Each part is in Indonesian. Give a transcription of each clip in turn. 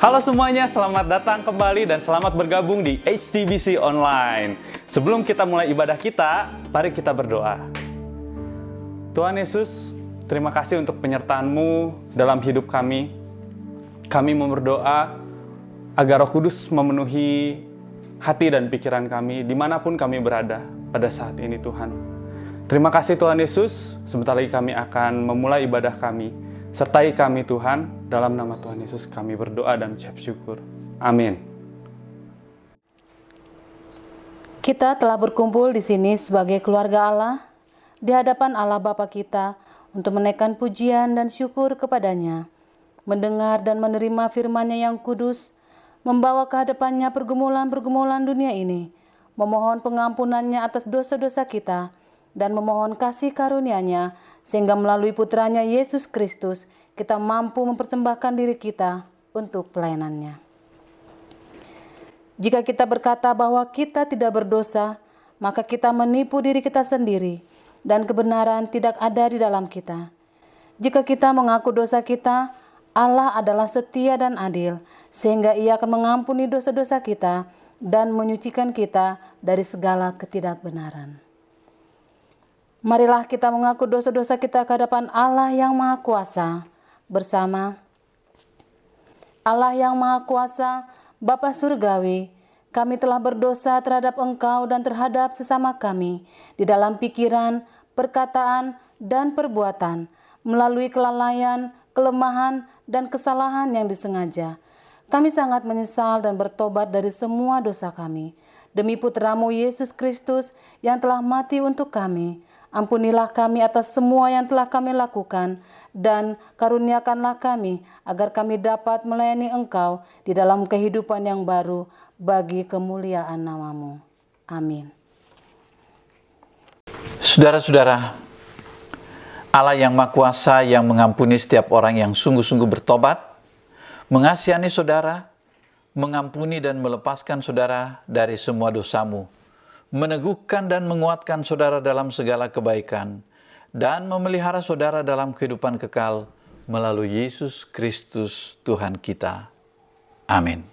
Halo semuanya, selamat datang kembali dan selamat bergabung di HTBC Online. Sebelum kita mulai ibadah kita, mari kita berdoa. Tuhan Yesus, terima kasih untuk penyertaan-Mu dalam hidup kami. Kami mau berdoa agar Roh Kudus memenuhi hati dan pikiran kami dimanapun kami berada pada saat ini Tuhan. Terima kasih Tuhan Yesus, sebentar lagi kami akan memulai ibadah kami. Sertai kami Tuhan, dalam nama Tuhan Yesus kami berdoa dan ucap syukur. Amin. Kita telah berkumpul di sini sebagai keluarga Allah, di hadapan Allah Bapa kita, untuk menaikkan pujian dan syukur kepadanya, mendengar dan menerima firman-Nya yang kudus, membawa ke hadapan-Nya pergumulan-pergumulan dunia ini, memohon pengampunan-Nya atas dosa-dosa kita, dan memohon kasih karunia-Nya, sehingga melalui putranya Yesus Kristus, kita mampu mempersembahkan diri kita untuk pelayanan-Nya. Jika kita berkata bahwa kita tidak berdosa, maka kita menipu diri kita sendiri, dan kebenaran tidak ada di dalam kita. Jika kita mengaku dosa kita, Allah adalah setia dan adil, sehingga Ia akan mengampuni dosa-dosa kita dan menyucikan kita dari segala ketidakbenaran. Marilah kita mengaku dosa-dosa kita ke hadapan Allah yang Maha Kuasa bersama. Allah yang Maha Kuasa, Bapa Surgawi, kami telah berdosa terhadap Engkau dan terhadap sesama kami di dalam pikiran, perkataan, dan perbuatan, melalui kelalaian, kelemahan, dan kesalahan yang disengaja. Kami sangat menyesal dan bertobat dari semua dosa kami. Demi Putra-Mu Yesus Kristus yang telah mati untuk kami, ampunilah kami atas semua yang telah kami lakukan, dan karuniakanlah kami agar kami dapat melayani Engkau di dalam kehidupan yang baru bagi kemuliaan nama-Mu. Amin. Saudara-saudara, Allah yang Maha Kuasa yang mengampuni setiap orang yang sungguh-sungguh bertobat, mengasihani saudara, mengampuni dan melepaskan saudara dari semua dosamu, meneguhkan dan menguatkan saudara dalam segala kebaikan, dan memelihara saudara dalam kehidupan kekal melalui Yesus Kristus Tuhan kita. Amin.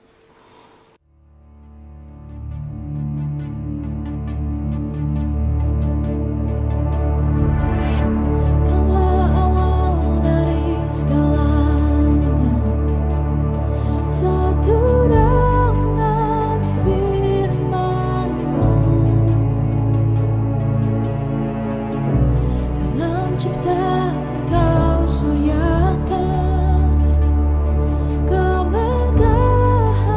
Kemegahan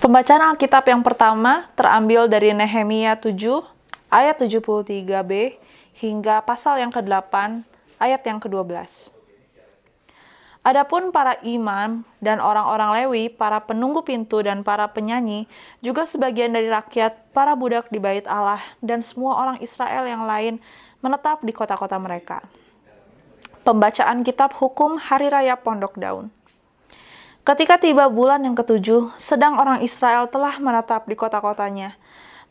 Pembacaan Alkitab yang pertama terambil dari Nehemia 7 ayat 73b hingga pasal yang ke-8 ayat yang ke-12. Adapun para imam dan orang-orang Lewi, para penunggu pintu dan para penyanyi, juga sebagian dari rakyat, para budak di bait Allah, dan semua orang Israel yang lain menetap di kota-kota mereka. Pembacaan kitab hukum Hari Raya Pondok Daun. Ketika tiba bulan yang ke-7, sedang orang Israel telah menetap di kota-kotanya,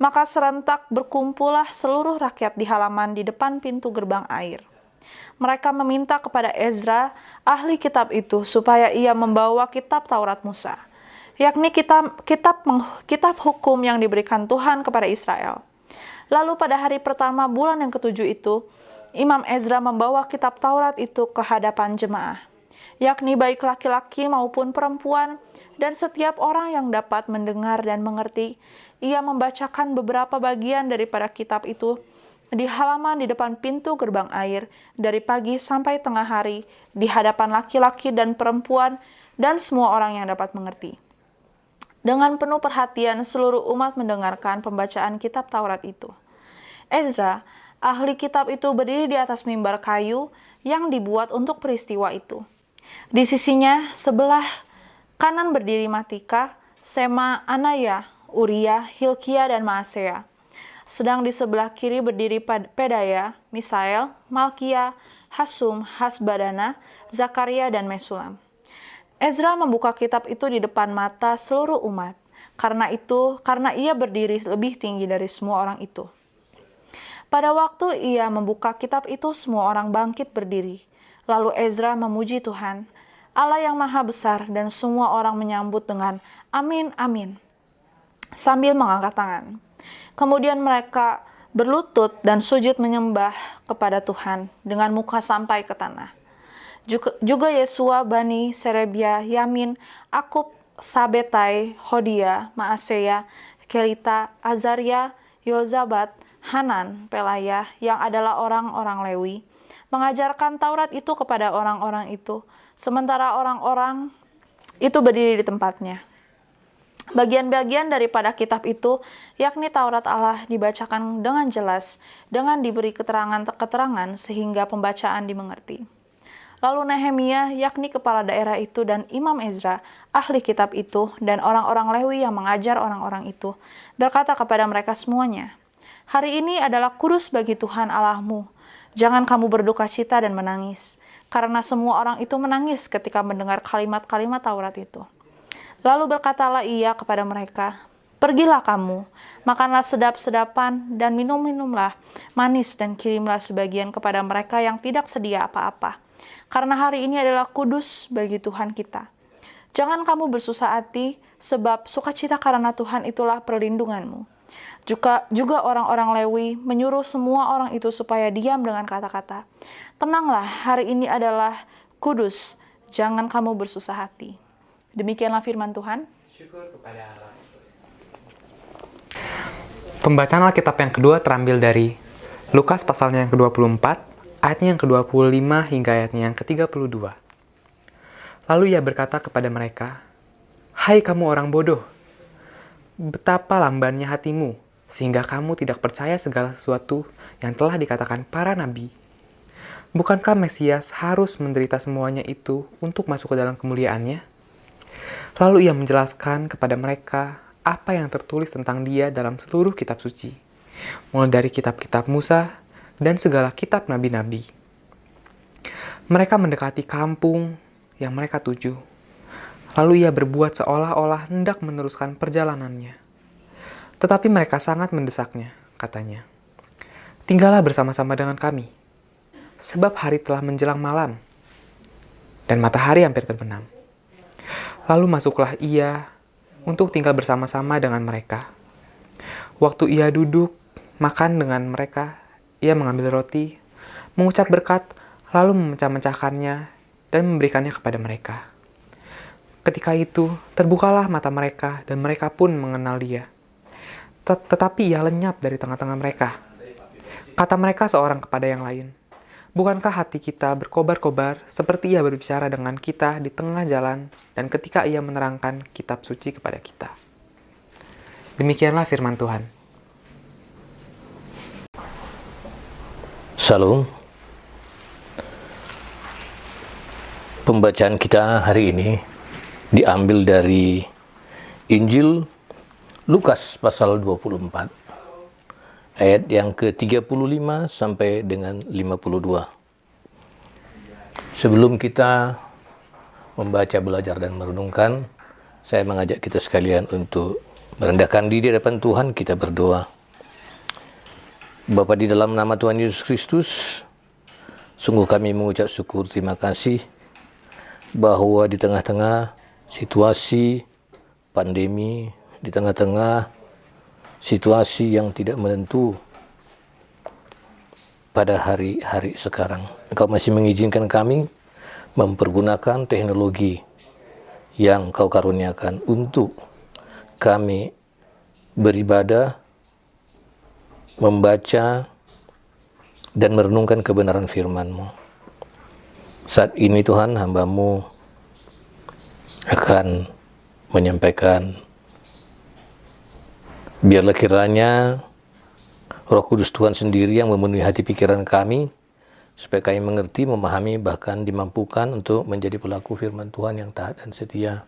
maka serentak berkumpullah seluruh rakyat di halaman di depan pintu gerbang air. Mereka meminta kepada Ezra, ahli kitab itu, supaya ia membawa kitab Taurat Musa, yakni kitab hukum yang diberikan Tuhan kepada Israel. Lalu pada hari pertama bulan yang ke-7 itu, Imam Ezra membawa kitab Taurat itu ke hadapan jemaah, yakni baik laki-laki maupun perempuan, dan setiap orang yang dapat mendengar dan mengerti. Ia membacakan beberapa bagian daripada kitab itu di halaman di depan pintu gerbang air dari pagi sampai tengah hari di hadapan laki-laki dan perempuan dan semua orang yang dapat mengerti. Dengan penuh perhatian seluruh umat mendengarkan pembacaan kitab Taurat itu. Ezra, ahli kitab itu berdiri di atas mimbar kayu yang dibuat untuk peristiwa itu. Di sisinya sebelah kanan berdiri Matika, Sema, Anaya, Uria, Hilkia, dan Maasea. Sedang di sebelah kiri berdiri Pedaya, Misael, Malkia, Hasum, Hasbadana, Zakaria, dan Mesulam. Ezra membuka kitab itu di depan mata seluruh umat. Karena ia berdiri lebih tinggi dari semua orang itu. Pada waktu ia membuka kitab itu, semua orang bangkit berdiri. Lalu Ezra memuji Tuhan, Allah yang maha besar, dan semua orang menyambut dengan amin, amin, sambil mengangkat tangan. Kemudian mereka berlutut dan sujud menyembah kepada Tuhan dengan muka sampai ke tanah. Juga Yesua, Bani, Serebia, Yamin, Akub, Sabetai, Hodia, Maaseya, Kelita, Azaria, Yozabat, Hanan, Pelaya, yang adalah orang-orang Lewi, mengajarkan Taurat itu kepada orang-orang itu, sementara orang-orang itu berdiri di tempatnya. Bagian-bagian daripada kitab itu, yakni Taurat Allah, dibacakan dengan jelas, dengan diberi keterangan-keterangan sehingga pembacaan dimengerti. Lalu Nehemia, yakni kepala daerah itu, dan Imam Ezra, ahli kitab itu, dan orang-orang Lewi yang mengajar orang-orang itu, berkata kepada mereka semuanya, "Hari ini adalah kudus bagi Tuhan Allahmu. Jangan kamu berduka cita dan menangis." Karena semua orang itu menangis ketika mendengar kalimat-kalimat Taurat itu. Lalu berkatalah ia kepada mereka, "Pergilah kamu, makanlah sedap-sedapan, dan minum-minumlah manis, dan kirimlah sebagian kepada mereka yang tidak sedia apa-apa. Karena hari ini adalah kudus bagi Tuhan kita. Jangan kamu bersusah hati, sebab sukacita karena Tuhan itulah perlindunganmu." Juga orang-orang Lewi menyuruh semua orang itu supaya diam dengan kata-kata, "Tenanglah, hari ini adalah kudus, jangan kamu bersusah hati." Demikianlah firman Tuhan. Syukur kepada Allah. Pembacaan Alkitab yang kedua terambil dari Lukas pasalnya yang ke-24, ayatnya yang ke-25 hingga ayatnya yang ke-32. Lalu ia berkata kepada mereka, "Hai kamu orang bodoh, betapa lambannya hatimu, sehingga kamu tidak percaya segala sesuatu yang telah dikatakan para nabi. Bukankah Mesias harus menderita semuanya itu untuk masuk ke dalam kemuliaannya?" Lalu ia menjelaskan kepada mereka apa yang tertulis tentang dia dalam seluruh kitab suci, mulai dari kitab-kitab Musa dan segala kitab nabi-nabi. Mereka mendekati kampung yang mereka tuju. Lalu ia berbuat seolah-olah hendak meneruskan perjalanannya. Tetapi mereka sangat mendesaknya, katanya, "Tinggallah bersama-sama dengan kami, sebab hari telah menjelang malam, dan matahari hampir terbenam." Lalu masuklah ia untuk tinggal bersama-sama dengan mereka. Waktu ia duduk makan dengan mereka, ia mengambil roti, mengucap berkat, lalu memecah-mecahkannya dan memberikannya kepada mereka. Ketika itu, terbukalah mata mereka dan mereka pun mengenal dia. Tetapi ia lenyap dari tengah-tengah mereka. Kata mereka seorang kepada yang lain, "Bukankah hati kita berkobar-kobar seperti ia berbicara dengan kita di tengah jalan dan ketika ia menerangkan kitab suci kepada kita?" Demikianlah firman Tuhan. Salam. Pembacaan kita hari ini diambil dari Injil Lukas pasal 24 ayat yang ke-35 sampai dengan 52. Sebelum kita membaca, belajar, dan merenungkan, saya mengajak kita sekalian untuk merendahkan diri di hadapan Tuhan. Kita berdoa. Bapa, di dalam nama Tuhan Yesus Kristus, sungguh kami mengucap syukur, terima kasih bahwa di tengah-tengah situasi pandemi, di tengah-tengah situasi yang tidak menentu pada hari-hari sekarang, Engkau masih mengizinkan kami mempergunakan teknologi yang Kau karuniakan untuk kami beribadah, membaca, dan merenungkan kebenaran firman-Mu. Saat ini Tuhan, hamba-Mu akan menyampaikan. Biarlah kiranya Roh Kudus Tuhan sendiri yang memenuhi hati pikiran kami, supaya kami mengerti, memahami, bahkan dimampukan untuk menjadi pelaku firman Tuhan yang taat dan setia.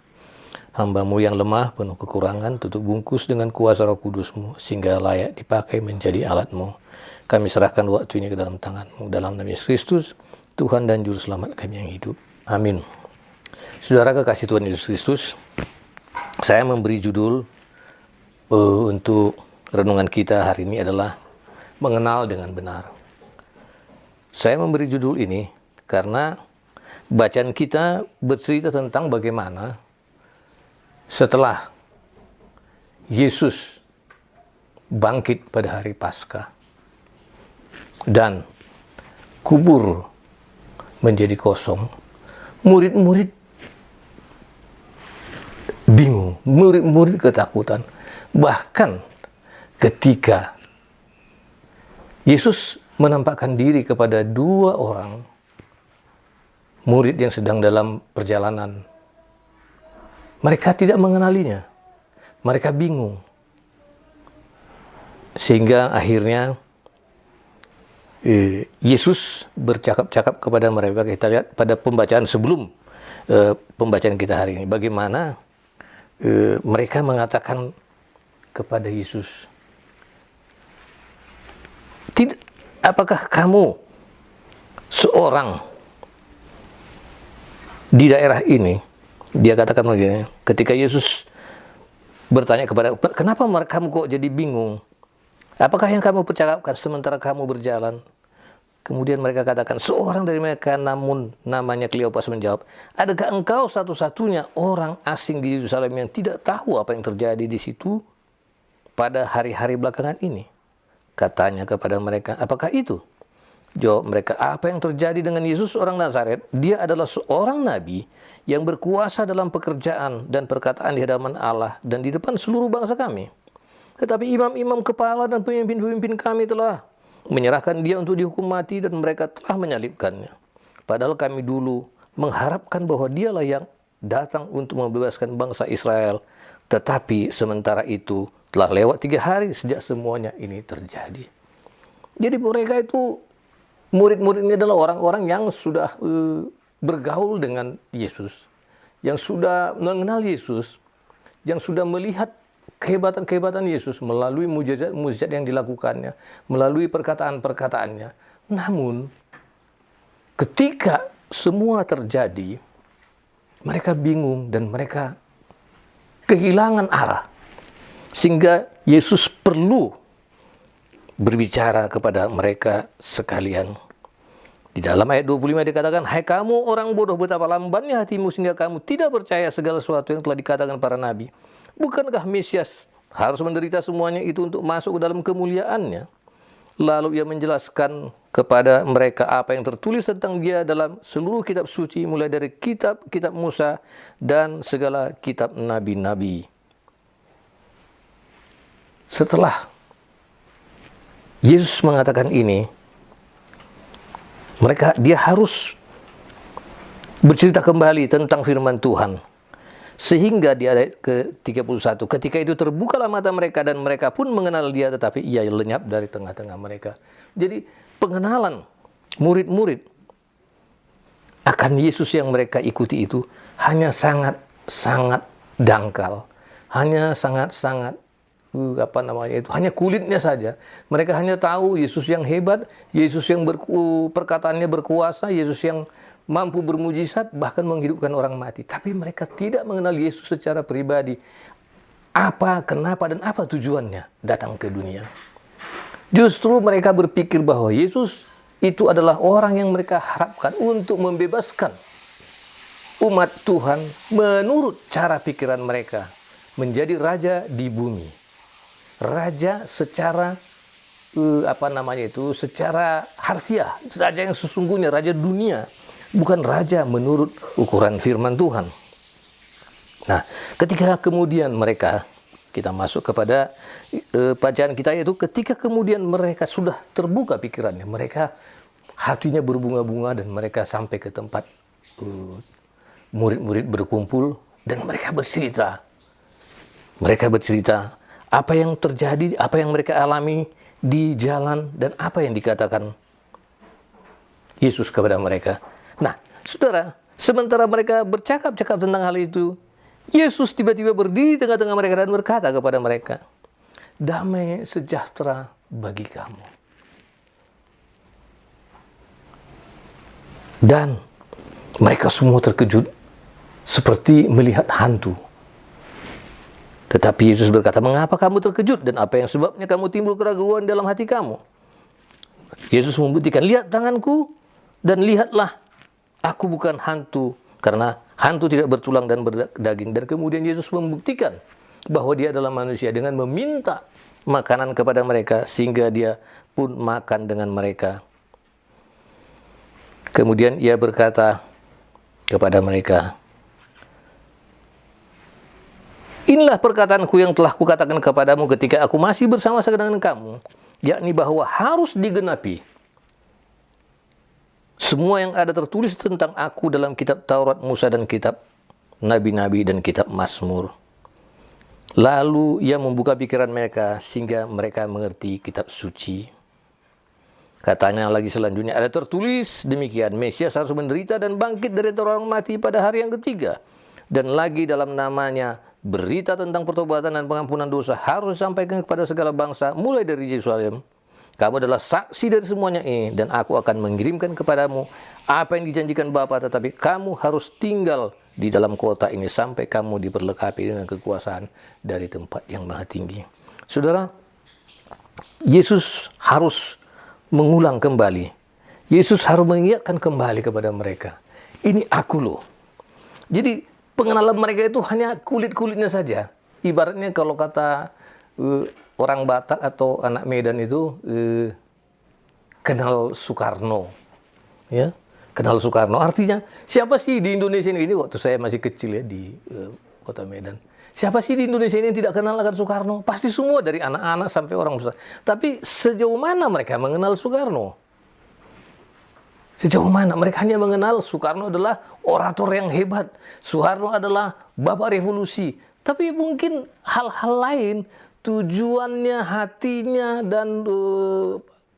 Hamba-Mu yang lemah, penuh kekurangan, tutup bungkus dengan kuasa Roh Kudus-Mu, sehingga layak dipakai menjadi alat-Mu. Kami serahkan waktu ini ke dalam tangan-Mu, dalam nama Yesus Kristus, Tuhan dan Juru Selamat kami yang hidup. Amin. Saudara kekasih Tuhan Yesus Kristus, saya memberi judul untuk renungan kita hari ini adalah mengenal dengan benar. Saya memberi judul ini karena bacaan kita bercerita tentang bagaimana setelah Yesus bangkit pada hari Paskah dan kubur menjadi kosong, murid-murid bingung, murid-murid ketakutan. Bahkan ketika Yesus menampakkan diri kepada dua orang murid yang sedang dalam perjalanan, mereka tidak mengenalinya. Mereka bingung. Sehingga akhirnya Yesus bercakap-cakap kepada mereka. Kita lihat pada pembacaan sebelum pembacaan kita hari ini, bagaimana mereka mengatakan kepada Yesus, apakah kamu seorang di daerah ini? Dia katakan begini, ketika Yesus bertanya kepada, kenapa kamu kok jadi bingung? Apakah yang kamu percakapkan sementara kamu berjalan? Kemudian mereka katakan, seorang dari mereka, namun namanya Kleopas, menjawab, adakah engkau satu-satunya orang asing di Yerusalem yang tidak tahu apa yang terjadi di situ pada hari-hari belakangan ini? Katanya kepada mereka, apakah itu? Jawab mereka, apa yang terjadi dengan Yesus orang Nazaret? Dia adalah seorang nabi yang berkuasa dalam pekerjaan dan perkataan di hadapan Allah dan di depan seluruh bangsa kami. Tetapi imam-imam kepala dan pemimpin-pemimpin kami telah menyerahkan dia untuk dihukum mati dan mereka telah menyalibkannya. Padahal kami dulu mengharapkan bahwa dialah yang datang untuk membebaskan bangsa Israel. Tetapi sementara itu telah lewat 3 hari sejak semuanya ini terjadi. Jadi mereka itu, murid-murid ini adalah orang-orang yang sudah bergaul dengan Yesus, yang sudah mengenal Yesus, yang sudah melihat kehebatan-kehebatan Yesus melalui mujizat-mujizat yang dilakukannya, melalui perkataan-perkataannya. Namun, ketika semua terjadi, mereka bingung dan mereka kehilangan arah. Sehingga Yesus perlu berbicara kepada mereka sekalian. Di dalam ayat 25 dikatakan, hai kamu orang bodoh, betapa lambannya hatimu sehingga kamu tidak percaya segala sesuatu yang telah dikatakan para nabi. Bukankah Mesias harus menderita semuanya itu untuk masuk ke dalam kemuliaannya? Lalu ia menjelaskan kepada mereka apa yang tertulis tentang dia dalam seluruh kitab suci, mulai dari kitab Musa dan segala kitab nabi-nabi. Setelah Yesus mengatakan ini, dia harus bercerita kembali tentang firman Tuhan. Sehingga di ayat ke-31, ketika itu terbukalah mata mereka dan mereka pun mengenal dia, tetapi ia lenyap dari tengah-tengah mereka. Jadi pengenalan murid-murid akan Yesus yang mereka ikuti itu hanya sangat-sangat dangkal. Hanya sangat-sangat hanya kulitnya saja. Mereka hanya tahu Yesus yang hebat, Yesus yang perkataannya berkuasa, Yesus yang mampu bermujizat, bahkan menghidupkan orang mati. Tapi mereka tidak mengenal Yesus secara pribadi. Apa, kenapa, dan apa tujuannya datang ke dunia. Justru mereka berpikir bahwa Yesus itu adalah orang yang mereka harapkan untuk membebaskan umat Tuhan menurut cara pikiran mereka. Menjadi raja di bumi. Raja secara secara harfiah, raja yang sesungguhnya, raja dunia. Bukan raja menurut ukuran firman Tuhan. Nah, ketika kemudian mereka, kita masuk kepada bacaan kita, yaitu ketika kemudian mereka sudah terbuka pikirannya, mereka hatinya berbunga-bunga dan mereka sampai ke tempat murid-murid berkumpul dan mereka bercerita. Mereka bercerita apa yang terjadi, apa yang mereka alami di jalan dan apa yang dikatakan Yesus kepada mereka. Nah, saudara, sementara mereka bercakap-cakap tentang hal itu, Yesus tiba-tiba berdiri tengah-tengah mereka dan berkata kepada mereka, "Damai sejahtera bagi kamu." Dan mereka semua terkejut seperti melihat hantu. Tetapi Yesus berkata, "Mengapa kamu terkejut dan apa yang sebabnya kamu timbul keraguan dalam hati kamu?" Yesus membuktikan, "Lihat tanganku dan lihatlah, aku bukan hantu." Karena hantu tidak bertulang dan berdaging. Dan kemudian Yesus membuktikan bahwa dia adalah manusia dengan meminta makanan kepada mereka, sehingga dia pun makan dengan mereka. Kemudian ia berkata kepada mereka, "Inilah perkataanku yang telah kukatakan kepadamu ketika aku masih bersama-sama dengan kamu, yakni bahwa harus digenapi semua yang ada tertulis tentang aku dalam kitab Taurat, Musa, dan kitab Nabi-Nabi, dan kitab Mazmur." Lalu ia membuka pikiran mereka sehingga mereka mengerti kitab suci. Katanya lagi selanjutnya, ada tertulis demikian, Mesias harus menderita dan bangkit dari orang mati pada hari yang ketiga. Dan lagi dalam namanya, berita tentang pertobatan dan pengampunan dosa harus disampaikan kepada segala bangsa, mulai dari Yerusalem. Kamu adalah saksi dari semuanya ini, dan aku akan mengirimkan kepadamu apa yang dijanjikan Bapa, tetapi kamu harus tinggal di dalam kota ini sampai kamu diperlengkapi dengan kekuasaan dari tempat yang maha tinggi. Saudara, Yesus harus mengulang kembali. Yesus harus mengingatkan kembali kepada mereka, ini aku loh. Jadi pengenalan mereka itu hanya kulit-kulitnya saja. Ibaratnya kalau kata orang Batak atau anak Medan itu kenal Soekarno, ya, kenal Soekarno. Artinya siapa sih di Indonesia ini waktu saya masih kecil ya di kota Medan. Siapa sih di Indonesia ini yang tidak kenal akan Soekarno? Pasti semua, dari anak-anak sampai orang besar. Tapi sejauh mana mereka mengenal Soekarno? Sejauh mana? Mereka hanya mengenal Soekarno adalah orator yang hebat. Soekarno adalah bapak revolusi. Tapi mungkin hal-hal lain, tujuannya, hatinya, dan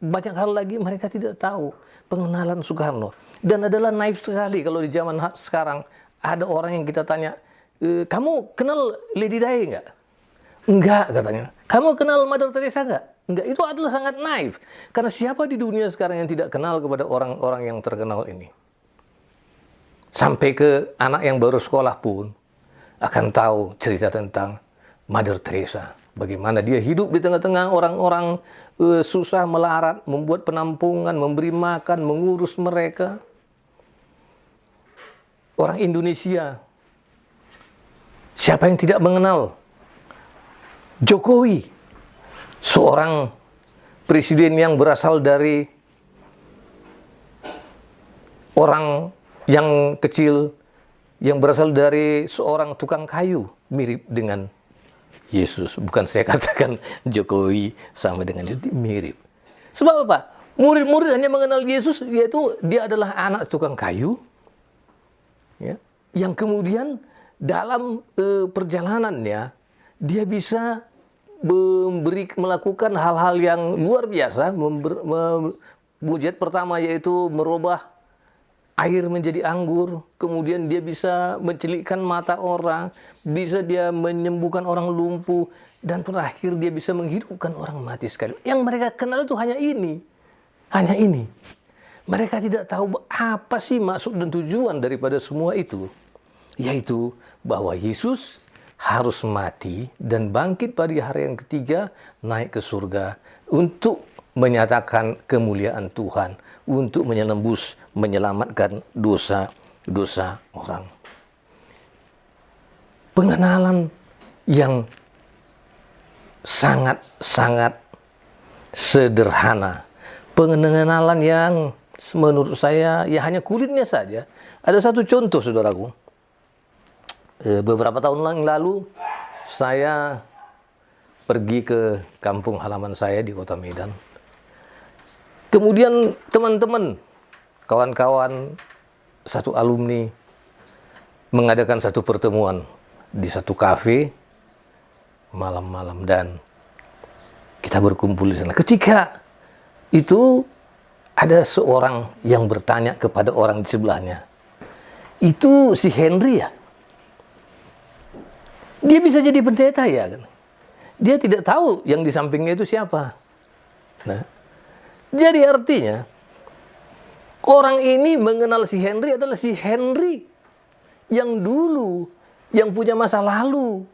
banyak hal lagi mereka tidak tahu. Pengenalan Soekarno. Dan adalah naif sekali kalau di zaman sekarang ada orang yang kita tanya, "Kamu kenal Lady Di enggak?" "Enggak," katanya. "Kamu kenal Mother Teresa enggak?" "Enggak." Itu adalah sangat naif. Karena siapa di dunia sekarang yang tidak kenal kepada orang-orang yang terkenal ini? Sampai ke anak yang baru sekolah pun akan tahu cerita tentang Mother Teresa. Bagaimana dia hidup di tengah-tengah orang-orang susah, melarat, membuat penampungan, memberi makan, mengurus mereka. Orang Indonesia, siapa yang tidak mengenal Jokowi, seorang presiden yang berasal dari orang yang kecil, yang berasal dari seorang tukang kayu, mirip dengan Yesus. Bukan saya katakan Jokowi sama dengan Yesus, mirip. Sebab apa? Murid-murid hanya mengenal Yesus, yaitu dia adalah anak tukang kayu, ya, yang kemudian dalam perjalanannya dia bisa melakukan hal-hal yang luar biasa. Mujizat pertama yaitu merubah air menjadi anggur, kemudian dia bisa mencelikkan mata orang, bisa dia menyembuhkan orang lumpuh, dan terakhir dia bisa menghidupkan orang mati sekali. Yang mereka kenal itu hanya ini. Hanya ini. Mereka tidak tahu apa sih maksud dan tujuan daripada semua itu. Yaitu bahwa Yesus harus mati dan bangkit pada hari yang ketiga, naik ke surga untuk menyatakan kemuliaan Tuhan, untuk menembus, menyelamatkan dosa-dosa orang. Pengenalan yang sangat-sangat sederhana. Pengenalan yang menurut saya ya hanya kulitnya saja. Ada satu contoh, saudaraku. Beberapa tahun yang lalu saya pergi ke kampung halaman saya di Kota Medan. Kemudian teman-teman, kawan-kawan, satu alumni mengadakan satu pertemuan di satu kafe malam-malam dan kita berkumpul di sana. Ketika itu ada seorang yang bertanya kepada orang di sebelahnya, "Itu si Henry ya? Dia bisa jadi pendeta ya?" Dia tidak tahu yang di sampingnya itu siapa. Nah, jadi artinya orang ini mengenal si Henry adalah si Henry yang dulu, yang punya masa lalu.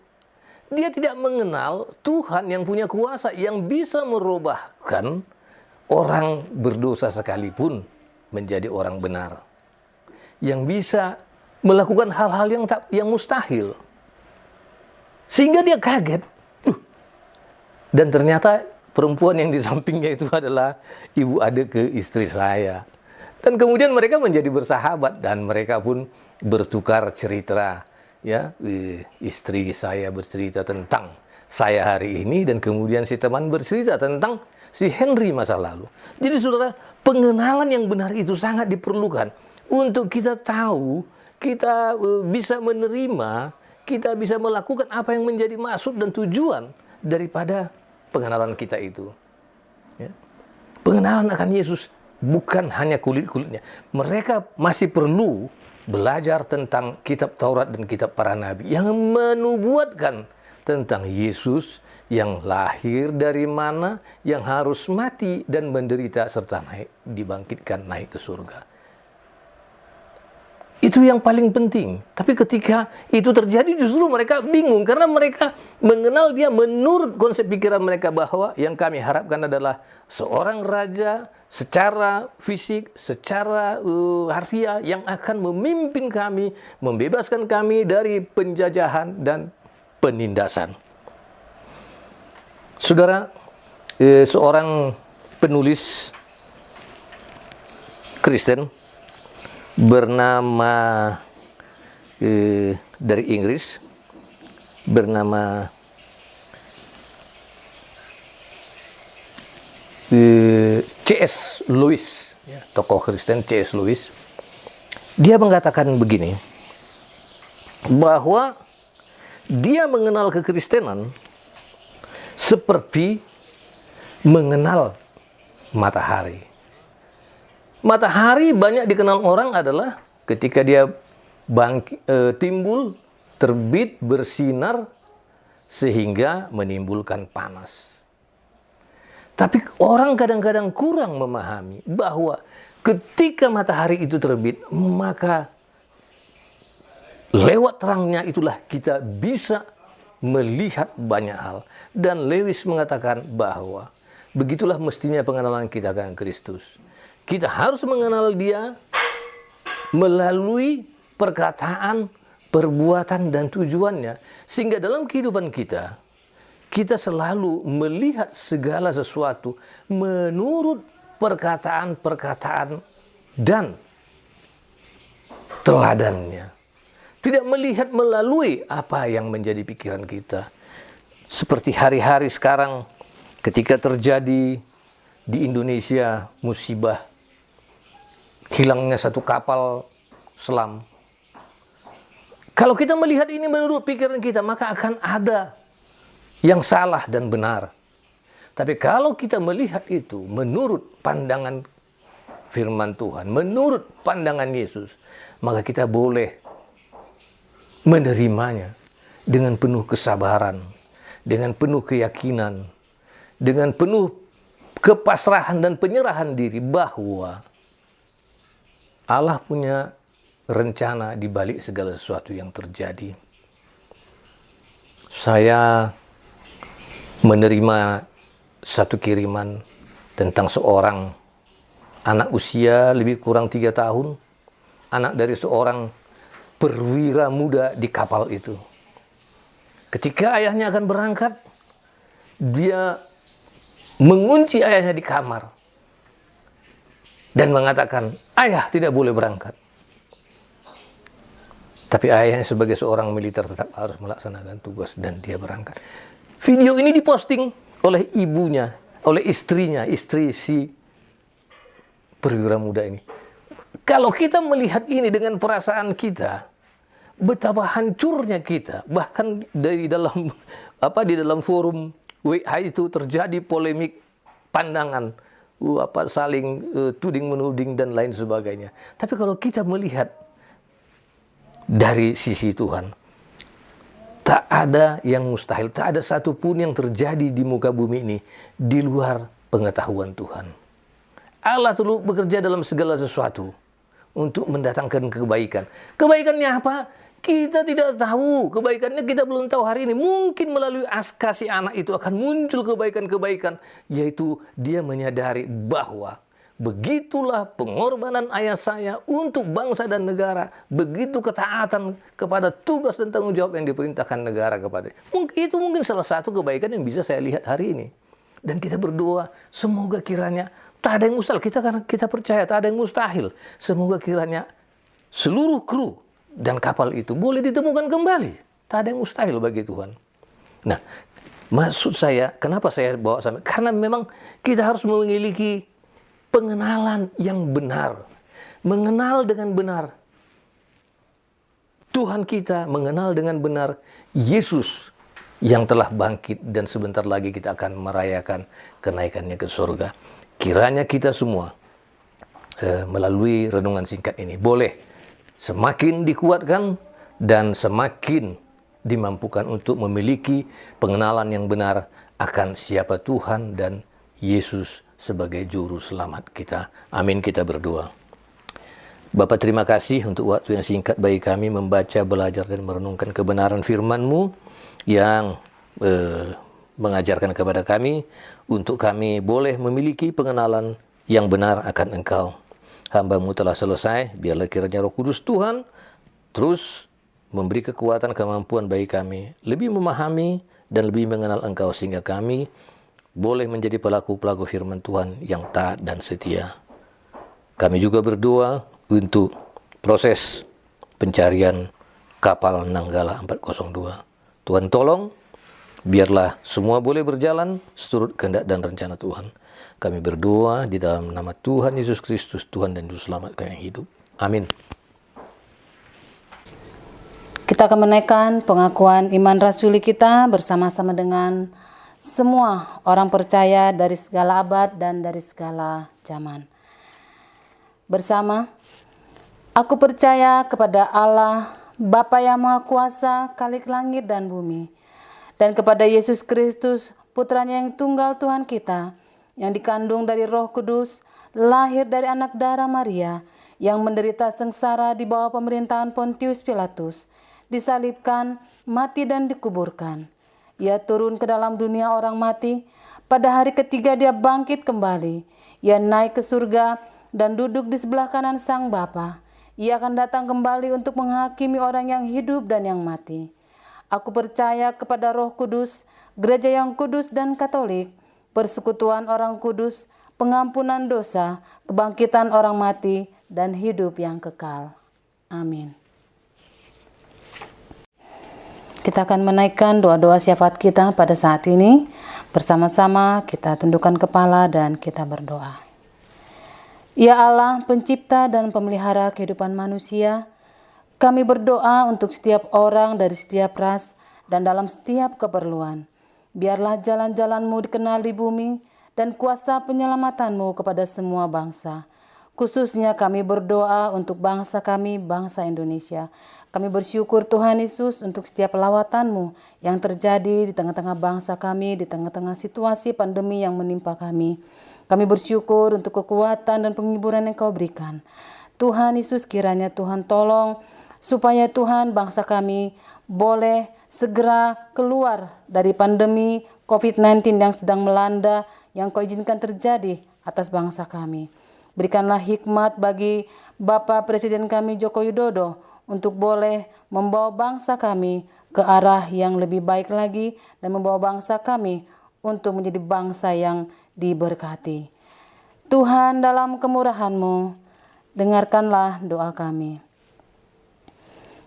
Dia tidak mengenal Tuhan yang punya kuasa, yang bisa merubahkan orang berdosa sekalipun menjadi orang benar. Yang bisa melakukan hal-hal yang mustahil. Sehingga dia kaget. Dan ternyata perempuan yang di sampingnya itu adalah ibu adik ke istri saya. Dan kemudian mereka menjadi bersahabat dan mereka pun bertukar cerita. Ya, istri saya bercerita tentang saya hari ini dan kemudian si teman bercerita tentang si Henry masa lalu. Jadi saudara, pengenalan yang benar itu sangat diperlukan untuk kita tahu, kita bisa menerima, kita bisa melakukan apa yang menjadi maksud dan tujuan daripada pengenalan kita itu. Ya. Pengenalan akan Yesus bukan hanya kulit-kulitnya. Mereka masih perlu belajar tentang kitab Taurat dan kitab para nabi yang menubuatkan tentang Yesus yang lahir dari mana, yang harus mati dan menderita serta dibangkitkan naik ke surga. Itu yang paling penting. Tapi ketika itu terjadi justru mereka bingung karena mereka mengenal dia menurut konsep pikiran mereka bahwa yang kami harapkan adalah seorang raja secara fisik, secara harfiah yang akan memimpin kami, membebaskan kami dari penjajahan dan penindasan. Saudara, seorang penulis Kristen bernama dari Inggris bernama C.S. Lewis, tokoh Kristen C.S. Lewis. Dia mengatakan begini, bahwa dia mengenal kekristenan seperti mengenal matahari. Matahari banyak dikenal orang adalah ketika dia timbul, terbit, bersinar, sehingga menimbulkan panas. Tapi orang kadang-kadang kurang memahami bahwa ketika matahari itu terbit, maka lewat terangnya itulah kita bisa melihat banyak hal. Dan Lewis mengatakan bahwa begitulah mestinya pengenalan kita akan Kristus. Kita harus mengenal dia melalui perkataan, perbuatan, dan tujuannya. Sehingga dalam kehidupan kita, kita selalu melihat segala sesuatu menurut perkataan-perkataan dan teladannya. Tidak melihat melalui apa yang menjadi pikiran kita. Seperti hari-hari sekarang ketika terjadi di Indonesia musibah, hilangnya satu kapal selam. Kalau kita melihat ini menurut pikiran kita, maka akan ada yang salah dan benar. Tapi kalau kita melihat itu menurut pandangan firman Tuhan, menurut pandangan Yesus, maka kita boleh menerimanya dengan penuh kesabaran, dengan penuh keyakinan, dengan penuh kepasrahan dan penyerahan diri bahwa Allah punya rencana di balik segala sesuatu yang terjadi. Saya menerima satu kiriman tentang seorang anak usia lebih kurang 3 tahun, anak dari seorang perwira muda di kapal itu. Ketika ayahnya akan berangkat, dia mengunci ayahnya di kamar dan mengatakan, "Ayah tidak boleh berangkat." Tapi ayahnya sebagai seorang militer tetap harus melaksanakan tugas dan dia berangkat. Video ini diposting oleh ibunya, oleh istrinya, istri si perwira muda ini. Kalau kita melihat ini dengan perasaan kita, betapa hancurnya kita. Bahkan di dalam forum WA itu terjadi polemik pandangan, saling tuding menuding dan lain sebagainya. Tapi kalau kita melihat dari sisi Tuhan, tak ada yang mustahil, tak ada satupun yang terjadi di muka bumi ini di luar pengetahuan Tuhan. Allah terus bekerja dalam segala sesuatu untuk mendatangkan kebaikan. Kebaikannya apa? Kita tidak tahu. Kebaikannya kita belum tahu hari ini. Mungkin melalui kasih anak itu akan muncul kebaikan-kebaikan, yaitu dia menyadari bahwa begitulah pengorbanan ayah saya untuk bangsa dan negara. Begitu ketaatan kepada tugas dan tanggung jawab yang diperintahkan negara kepada. Itu mungkin salah satu kebaikan yang bisa saya lihat hari ini. Dan kita berdoa, semoga kiranya tak ada yang mustahil. Karena kita percaya tak ada yang mustahil. Semoga kiranya seluruh kru dan kapal itu boleh ditemukan kembali. Tak ada yang mustahil bagi Tuhan. Nah, maksud saya, kenapa saya bawa sampai? Karena memang kita harus memiliki pengenalan yang benar. Mengenal dengan benar Tuhan kita, mengenal dengan benar Yesus yang telah bangkit dan sebentar lagi kita akan merayakan kenaikannya ke surga. Kiranya kita semua melalui renungan singkat ini boleh semakin dikuatkan dan semakin dimampukan untuk memiliki pengenalan yang benar akan siapa Tuhan dan Yesus sebagai juru selamat kita. Amin, kita berdoa. Bapa, terima kasih untuk waktu yang singkat bagi kami membaca, belajar, dan merenungkan kebenaran firman-Mu yang mengajarkan kepada kami untuk kami boleh memiliki pengenalan yang benar akan Engkau. Hamba-Mu telah selesai, biarlah kiranya Roh Kudus Tuhan terus memberi kekuatan, kemampuan bagi kami lebih memahami dan lebih mengenal Engkau sehingga kami boleh menjadi pelaku-pelaku firman Tuhan yang taat dan setia. Kami juga berdoa untuk proses pencarian kapal Nanggala 402. Tuhan tolong, biarlah semua boleh berjalan seturut kehendak dan rencana Tuhan. Kami berdoa di dalam nama Tuhan Yesus Kristus, Tuhan dan Juru Selamat kami yang hidup. Amin. Kita akan menaikkan pengakuan iman rasuli kita bersama-sama dengan semua orang percaya dari segala abad dan dari segala zaman. Bersama, aku percaya kepada Allah, Bapa yang Maha Kuasa, Khalik langit dan bumi, dan kepada Yesus Kristus, Putranya yang tunggal Tuhan kita, yang dikandung dari Roh Kudus, lahir dari anak darah Maria, yang menderita sengsara di bawah pemerintahan Pontius Pilatus, disalibkan, mati dan dikuburkan. Ia turun ke dalam dunia orang mati. Pada hari ketiga dia bangkit kembali. Ia naik ke surga dan duduk di sebelah kanan Sang Bapa. Ia akan datang kembali untuk menghakimi orang yang hidup dan yang mati. Aku percaya kepada Roh Kudus, gereja yang kudus dan katolik, persekutuan orang kudus, pengampunan dosa, kebangkitan orang mati, dan hidup yang kekal. Amin. Kita akan menaikkan doa-doa syafaat kita pada saat ini. Bersama-sama kita tundukkan kepala dan kita berdoa. Ya Allah, pencipta dan pemelihara kehidupan manusia, Kami berdoa untuk setiap orang dari setiap ras dan dalam setiap keperluan. Biarlah jalan-jalan-Mu dikenal di bumi dan kuasa penyelamatan-Mu kepada semua bangsa. Khususnya kami berdoa untuk bangsa kami, bangsa Indonesia. Kami bersyukur Tuhan Yesus untuk setiap lawatan-Mu yang terjadi di tengah-tengah bangsa kami, di tengah-tengah situasi pandemi yang menimpa kami. Kami bersyukur untuk kekuatan dan penghiburan yang Kau berikan. Tuhan Yesus, kiranya Tuhan tolong supaya Tuhan bangsa kami boleh segera keluar dari pandemi COVID-19 yang sedang melanda, yang Kau izinkan terjadi atas bangsa kami. Berikanlah hikmat bagi Bapak Presiden kami Joko Widodo untuk boleh membawa bangsa kami ke arah yang lebih baik lagi dan membawa bangsa kami untuk menjadi bangsa yang diberkati. Tuhan, dalam kemurahan-Mu, dengarkanlah doa kami.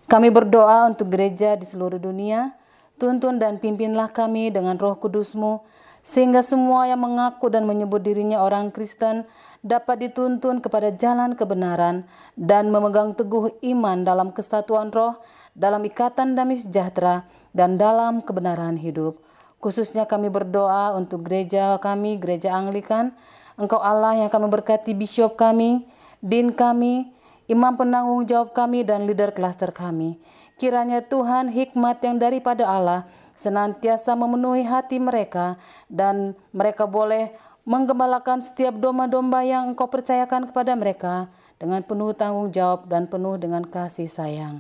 Kami berdoa untuk gereja di seluruh dunia. Tuntun dan pimpinlah kami dengan Roh Kudus-Mu, sehingga semua yang mengaku dan menyebut dirinya orang Kristen dapat dituntun kepada jalan kebenaran dan memegang teguh iman dalam kesatuan roh, dalam ikatan damai sejahtera, dan dalam kebenaran hidup. Khususnya kami berdoa untuk gereja kami, Gereja Anglikan. Engkau Allah yang akan memberkati bishop kami, din kami, imam penanggung jawab kami, dan leader klaster kami. Kiranya Tuhan hikmat yang daripada Allah senantiasa memenuhi hati mereka dan mereka boleh menggembalakan setiap domba-domba yang Engkau percayakan kepada mereka dengan penuh tanggung jawab dan penuh dengan kasih sayang.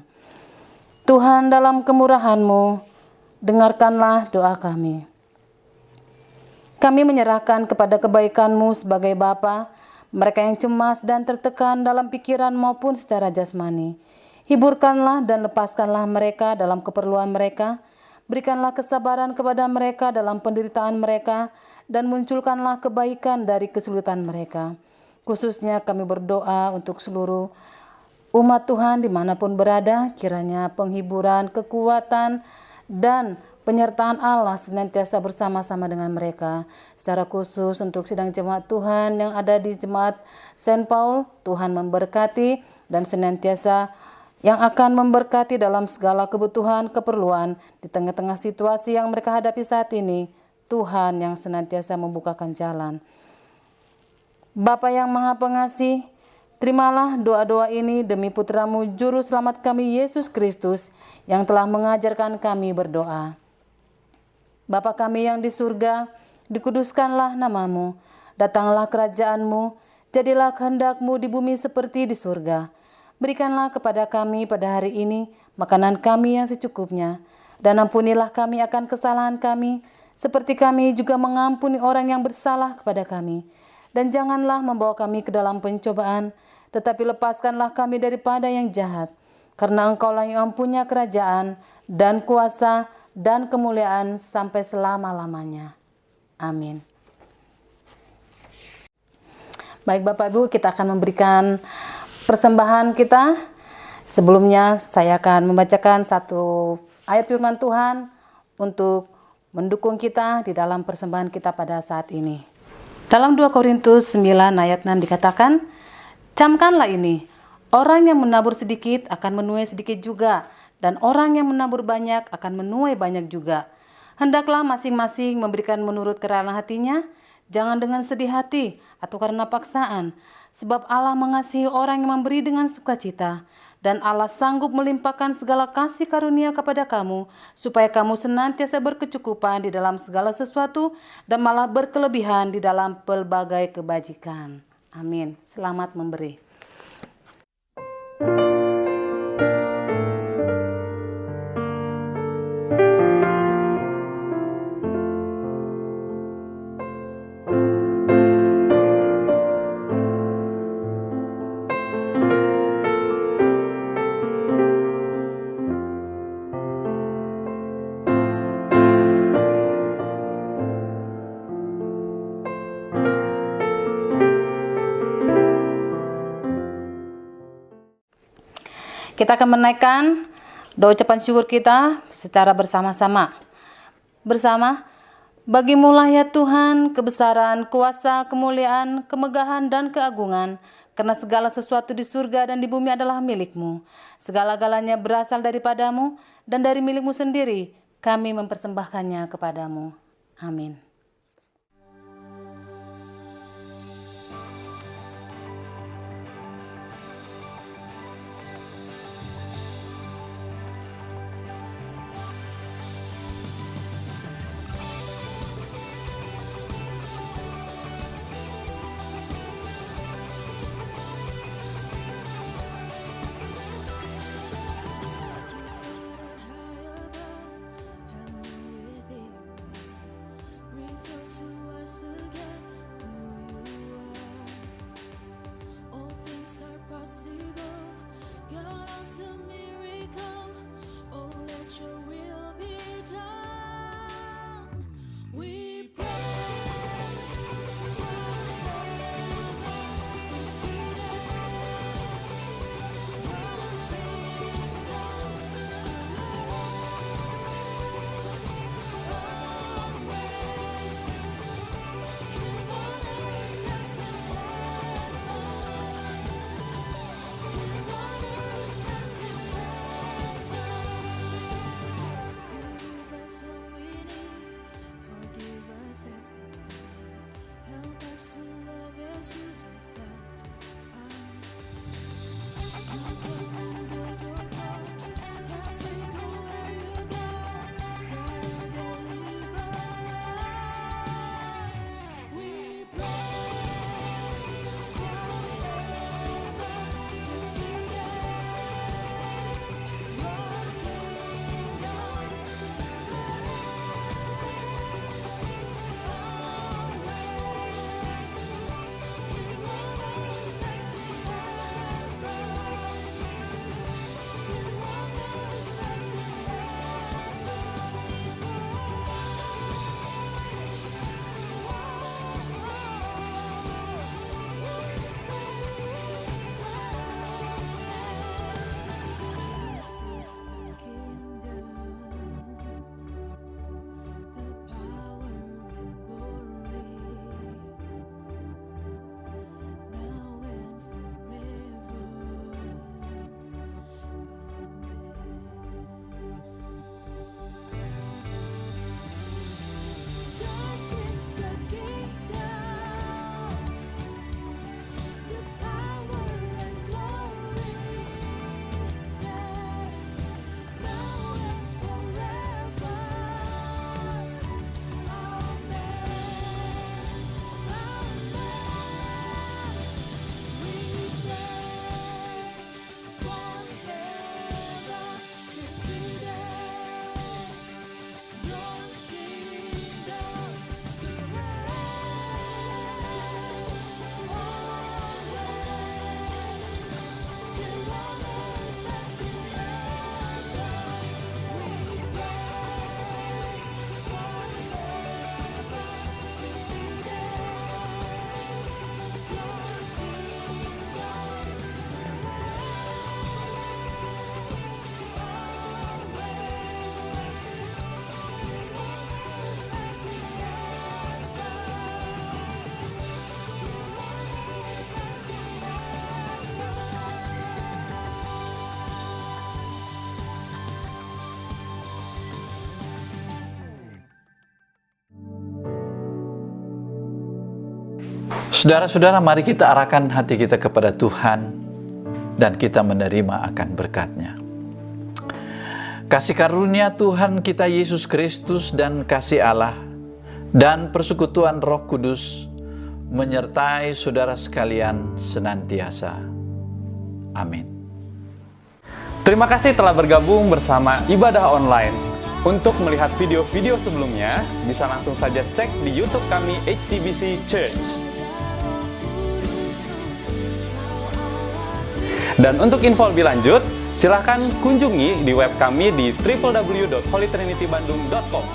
Tuhan, dalam kemurahan-Mu, dengarkanlah doa kami. Kami menyerahkan kepada kebaikan-Mu sebagai Bapa mereka yang cemas dan tertekan dalam pikiran maupun secara jasmani. Hiburkanlah dan lepaskanlah mereka dalam keperluan mereka. Berikanlah kesabaran kepada mereka dalam penderitaan mereka dan munculkanlah kebaikan dari kesulitan mereka. Khususnya kami berdoa untuk seluruh umat Tuhan dimanapun berada, kiranya penghiburan, kekuatan, dan penyertaan Allah senantiasa bersama-sama dengan mereka. Secara khusus untuk sidang jemaat Tuhan yang ada di Jemaat St. Paul, Tuhan memberkati dan senantiasa yang akan memberkati dalam segala kebutuhan, keperluan di tengah-tengah situasi yang mereka hadapi saat ini. Tuhan yang senantiasa membukakan jalan. Bapa yang Maha Pengasih, terimalah doa-doa ini demi Putra-Mu Juru Selamat kami Yesus Kristus yang telah mengajarkan kami berdoa. Bapa kami yang di surga, dikuduskanlah nama-Mu, datanglah kerajaan-Mu, jadilah kehendak-Mu di bumi seperti di surga. Berikanlah kepada kami pada hari ini makanan kami yang secukupnya, dan ampunilah kami akan kesalahan kami, seperti kami juga mengampuni orang yang bersalah kepada kami. Dan janganlah membawa kami ke dalam pencobaan, tetapi lepaskanlah kami daripada yang jahat. Karena Engkaulah yang mempunyai kerajaan dan kuasa dan kemuliaan sampai selama-lamanya. Amin. Baik Bapak Ibu, kita akan memberikan persembahan kita. Sebelumnya saya akan membacakan satu ayat firman Tuhan untuk mendukung kita di dalam persembahan kita pada saat ini. Dalam 2 Korintus 9 ayat 6 dikatakan, camkanlah ini, orang yang menabur sedikit akan menuai sedikit juga, dan orang yang menabur banyak akan menuai banyak juga. Hendaklah masing-masing memberikan menurut kerelaan hatinya, jangan dengan sedih hati atau karena paksaan, sebab Allah mengasihi orang yang memberi dengan sukacita. Dan Allah sanggup melimpahkan segala kasih karunia kepada kamu, supaya kamu senantiasa berkecukupan di dalam segala sesuatu, dan malah berkelebihan di dalam pelbagai kebajikan. Amin. Selamat memberi. Kita akan menaikkan doa ucapan syukur kita secara bersama-sama. Bersama, bagimu lah ya Tuhan kebesaran, kuasa, kemuliaan, kemegahan, dan keagungan, karena segala sesuatu di surga dan di bumi adalah milik-Mu. Segala-galanya berasal daripadamu, dan dari milik-Mu sendiri kami mempersembahkannya kepadamu. Amin. Saudara-saudara, mari kita arahkan hati kita kepada Tuhan dan kita menerima akan berkat-Nya. Kasih karunia Tuhan kita Yesus Kristus dan kasih Allah dan persekutuan Roh Kudus menyertai saudara sekalian senantiasa. Amin. Terima kasih telah bergabung bersama Ibadah Online. Untuk melihat video-video sebelumnya, bisa langsung saja cek di YouTube kami HTBC Church. Dan untuk info lebih lanjut, silahkan kunjungi di web kami di www.holytrinitybandung.com.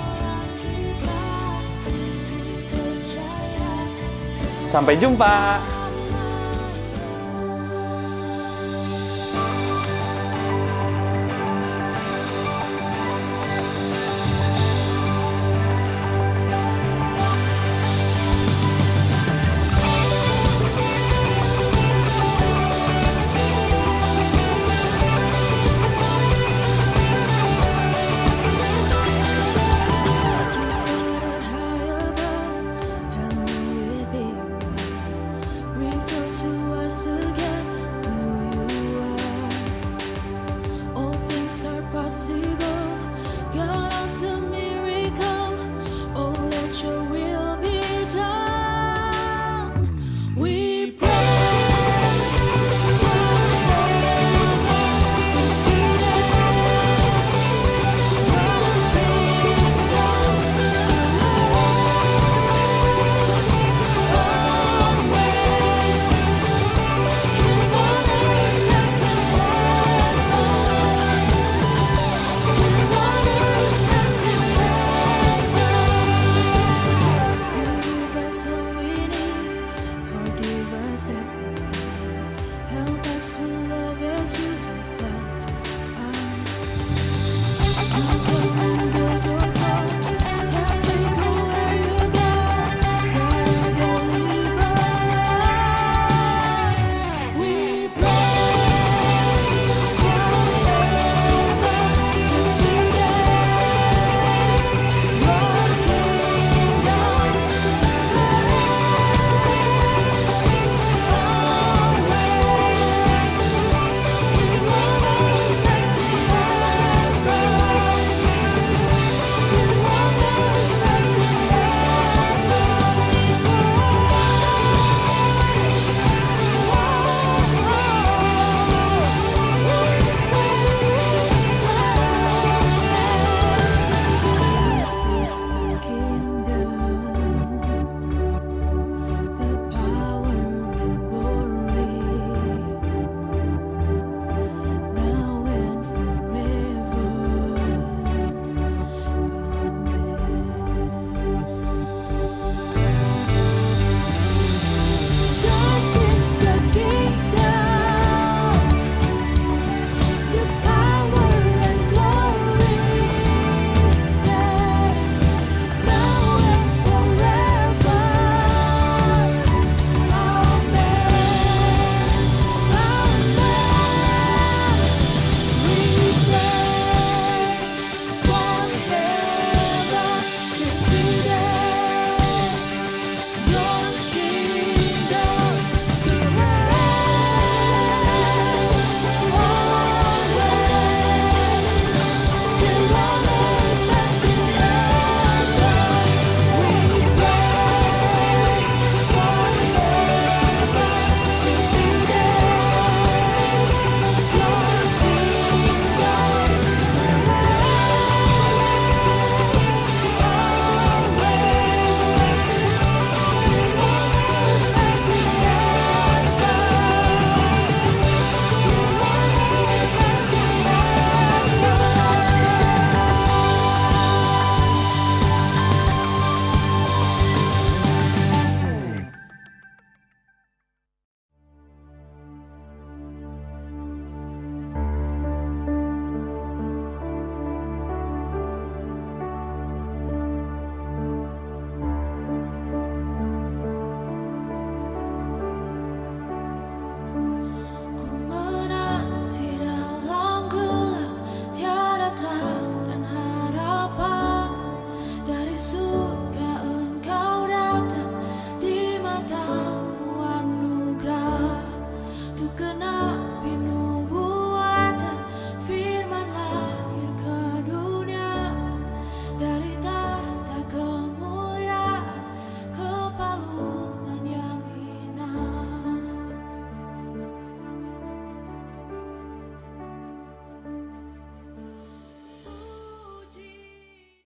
Sampai jumpa!